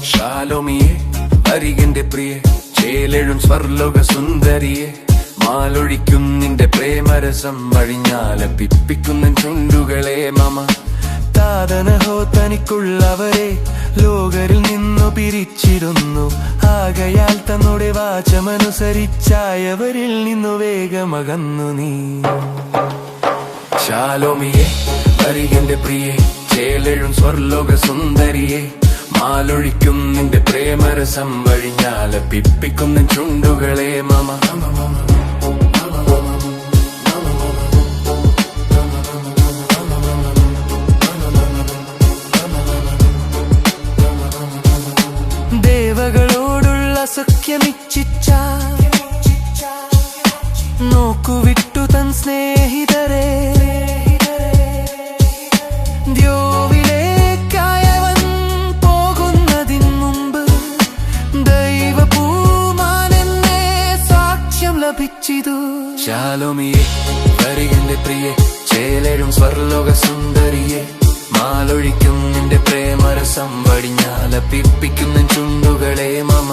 ശാലോമിയെ അരികിന്റെ പ്രിയെ ചേലെഴും സ്വർലോക സുന്ദരിയെ മാലൊഴിക്കും നിന്റെ പ്രേമരസം വഴിഞ്ഞാലപ്പിപ്പിക്കുന്ന ചുണ്ടുകളെ മമ താതനഹോ തനിക്കുള്ളവരെ ലോകരിൽ നിന്നു പിരിച്ചിരുന്നു ആകയാൽ തന്നോടെ വാചമനുസരിച്ചായവരിൽ നിന്നു വേഗമകന്നു നീ ശാലോമിയെ അരികിന്റെ പ്രിയെ ചേലെഴും സ്വർലോക സുന്ദരിയെ മാലൊഴിക്കും നിന്റെ പ്രേമരസം വഴിഞ്ഞാലപ്പിപ്പിക്കുന്ന ചുണ്ടുകളെ മമ ദേവകളോടുള്ള സഖ്യമിച്ഛിച്ച നോക്കുവിട്ടു തൻ സ്നേഹിതരെ ദ്യോവിലേക്കായവൻ പോകുന്നതിന് മുമ്പ് ദൈവപൂമാനെന്നെ സാക്ഷ്യം ലഭിച്ചിതു ശാലോമിയെ അരികിന്റെ പ്രിയെ ചേലെഴും സ്വർലോക സുന്ദരിയെ മാലൊഴിക്കും നിന്റെ പ്രേമരസം വഴിഞ്ഞാലപ്പിപ്പിക്കുന്ന ചുണ്ടുകളെ മമ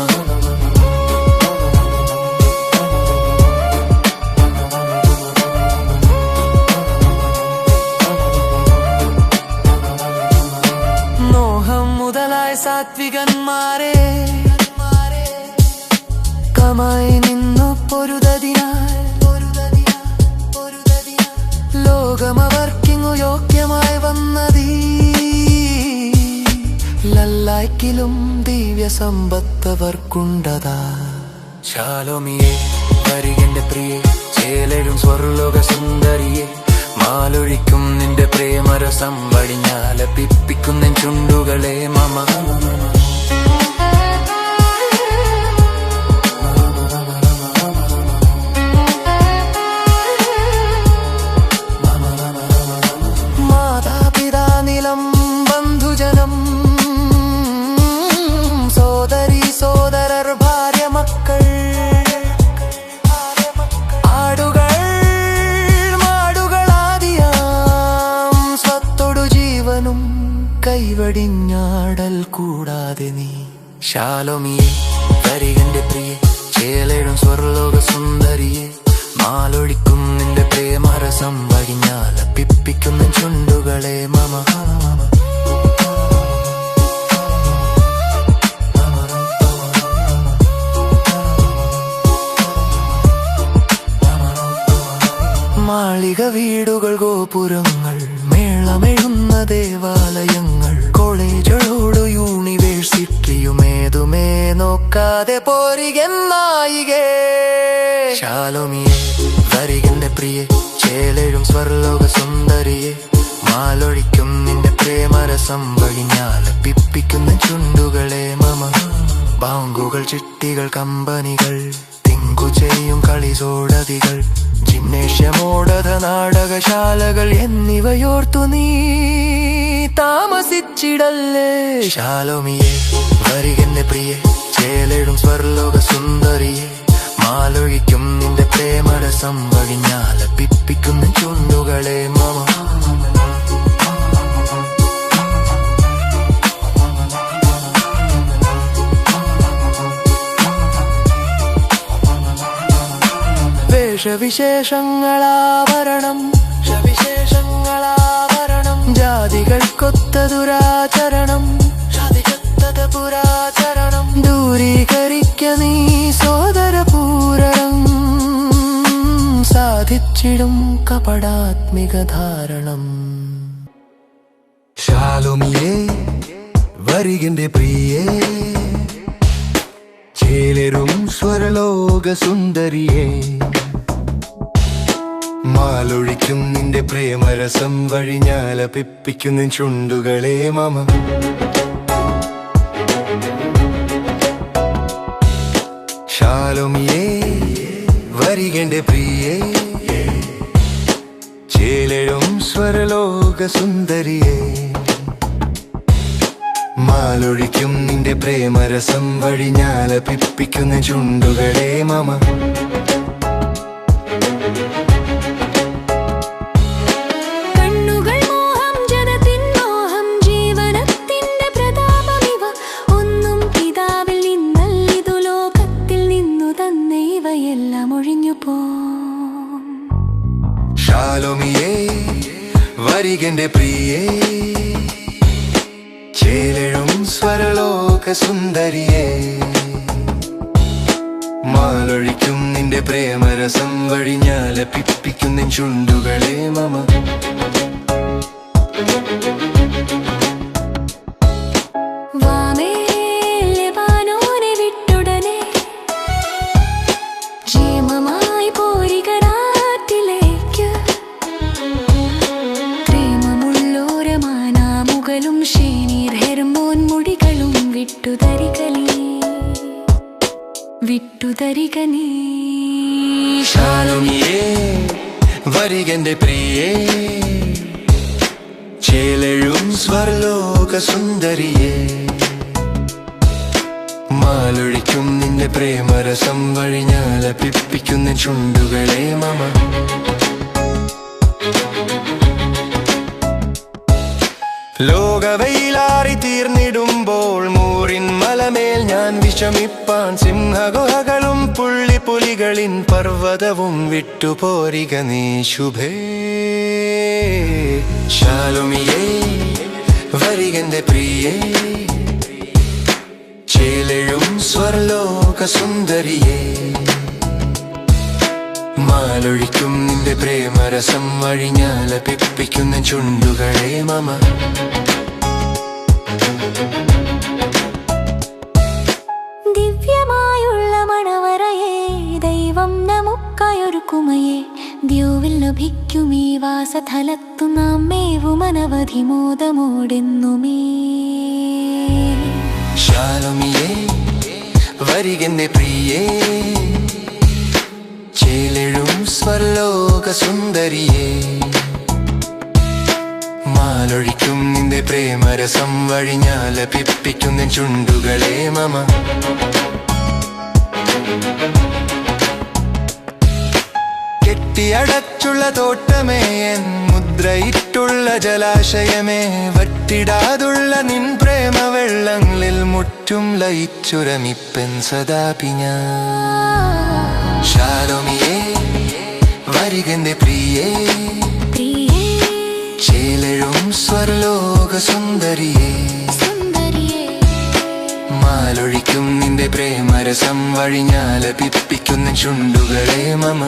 മോഹം മുതലായ സാത്വികന്മാരെ കമായി നിന്നു പൊരുതതിനാൽ ലോകമവർക്കിങ്ങു യോഗ്യമായി വന്നതീ ലല്ലായ്ക്കിലും ദിവ്യ സമ്പത്തവർക്കുണ്ടതാ ശാലോമിയെ അരികിന്റെ പ്രിയെ ചേലെഴും സ്വർലോക സുന്ദരിയെ മാലൊഴിക്കും നിന്റെ പ്രേമരസം വഴിഞ്ഞാലപ്പിപ്പിക്കുന്ന ചുണ്ടുകളെ മമ മാതാപിതാ നിലം ബന്ധുജനം സോദരീ സോദരർ ഭാര്യ മക്കൾ ആടുകൾ മാടുകളാദിയാം സ്വത്തൊടു ജീവനും കൈവടിഞ്ഞാടൽ കൂടാതെ നീ ശാലോമിയെ അരികിന്റെ പ്രിയെ ചേലെഴും സ്വർലോക സുന്ദരിയെ മാലൊഴിക്കും നിന്റെ പ്രേമരസം വഴിഞ്ഞാലപ്പിപ്പിക്കുന്ന ചുണ്ടുകളെ മമ മാളിക വീടുകൾ ഗോപുരങ്ങൾ മേളമെഴുന്ന ദേവാലയങ്ങൾ കോളേജുകളോട് യൂണിവേഴ്സിറ്റിയുമേതുമേ നോക്കാതെ പോരികെന്നായികേ ശാലോമിയെ അരികിന്റെ പ്രിയെ ചേലെഴും സ്വർലോക സുന്ദരിയെ മാലൊഴിക്കും നിന്റെ പ്രേമരസം വഴിഞ്ഞാലപ്പിപ്പിക്കുന്ന ചുണ്ടുകളെ മമ ബാങ്കുകൾ ചിട്ടികൾ കമ്പനികൾ തിങ്കു ചെയ്യും കളിസോടതികൾ ജിംനേഷ്യമോടത നാടകശാലകൾ എന്നിവയോർത്തു നീ താമസിച്ചിടല്ലേ ശാലോമിയെ അരികിന്റെ പ്രിയെ ചേലെഴും സ്വർലോക സുന്ദരിയെ മാലൊഴിക്കും നിന്റെ പ്രേമരസം വഴിഞ്ഞാലപ്പിപ്പിക്കുന്ന ചുണ്ടുകളെ മമ വേഷവിശേഷങ്ങളാവരണം ജാതികൾക്കൊത്ത ദുരാചരണം ദൂരീകരിക്ക നീ സോദരപൂരണം സാധിച്ചിടും കപടാത്മിക ധാരണം ശാലോമിയെ അരികിന്റെ പ്രിയേ ചേലെഴും സ്വർലോക സുന്ദരിയെ മാലൊഴിക്കും നിന്റെ പ്രേമരസം വഴിഞ്ഞാലപ്പിപ്പിക്കുന്ന ചുണ്ടുകളെ മമ ശാലോമിയെ അരികിന്റെ പ്രിയേ ചേലെഴും സ്വരലോക സുന്ദരിയേ മാലൊഴിക്കും നിന്റെ പ്രേമരസം വഴിഞ്ഞാലപിപ്പിക്കുന്ന ചുണ്ടുകളെ മമ ശാലോമിയേ വരികെന്റെ പ്രിയേ ചേലെഴും സ്വരലോക സുന്ദരിയേ മാലൊഴിക്കും നിന്റെ പ്രേമരസം വഴിഞ്ഞാലപിപ്പിക്കുന്ന ചുണ്ടുകളെ മമ വിട്ടുതരികനീ ശാലോമിയേ വരികെന്റെ പ്രിയേ ചേലെഴും സ്വർലോക സുന്ദരിയേ മാലൊഴിക്കും നിന്റെ പ്രേമരസം വഴിഞ്ഞാലപിപ്പിക്കുന്ന ചുണ്ടുകളെ മമ ലോകവെയിലാറി തീർന്നിടുമ്പോൾ മൂറിൻ മലമേൽ ഞാൻ വിഷമിപ്പാൻ സിംഹഗുഹകളും പുള്ളിപ്പുലികളിൻ പർവ്വതവും വിട്ടുപോരിക നീ ശുഭേ ശാലോമിയേ വരികെന്റെ പ്രിയേ ചേലെഴും സ്വർലോക സുന്ദരിയേ മാലൊഴിക്കും നിന്റെ പ്രേമരസം വഴിഞ്ഞാലപിപ്പിക്കുന്ന ചുണ്ടുകളെ മമ ദിവ്യമായുള്ള മണവറയേ ദൈവം നമുക്കായൊരുക്കുമയേ ദ്യോവിൽ ലഭിക്കും ഈ വാസസ്ഥലത്തു നാം മേവും അനവധി മോദമോടെന്നുമേ ശാലോമിയേ വരികെന്റെ പ്രിയേ ചേലെഴും സ്വർലോക സുന്ദരിയേ മാലൊഴിക്കും നിന്റെ പ്രേമരസം വഴിഞ്ഞാലപിപ്പിക്കുന്ന ചുണ്ടുകളെ മമ കെട്ടിയടച്ചുള്ള തോട്ടമേ എൻ മുദ്രയിട്ടുള്ള ജലാശയമേ വറ്റിടാതുള്ള നിൻ പ്രേമ വെള്ളങ്ങളിൽ മുറ്റും ലയിച്ചുരമിപ്പൻ സദാപിഞ്ഞ ശാലോമിയേ വരികെന്റെ പ്രിയേ ചേലെഴും സ്വർലോക സുന്ദരിയേ മാലൊഴിക്കും നിന്റെ പ്രേമരസം വഴിഞ്ഞാലപിപ്പിക്കുന്ന ചുണ്ടുകളെ മമ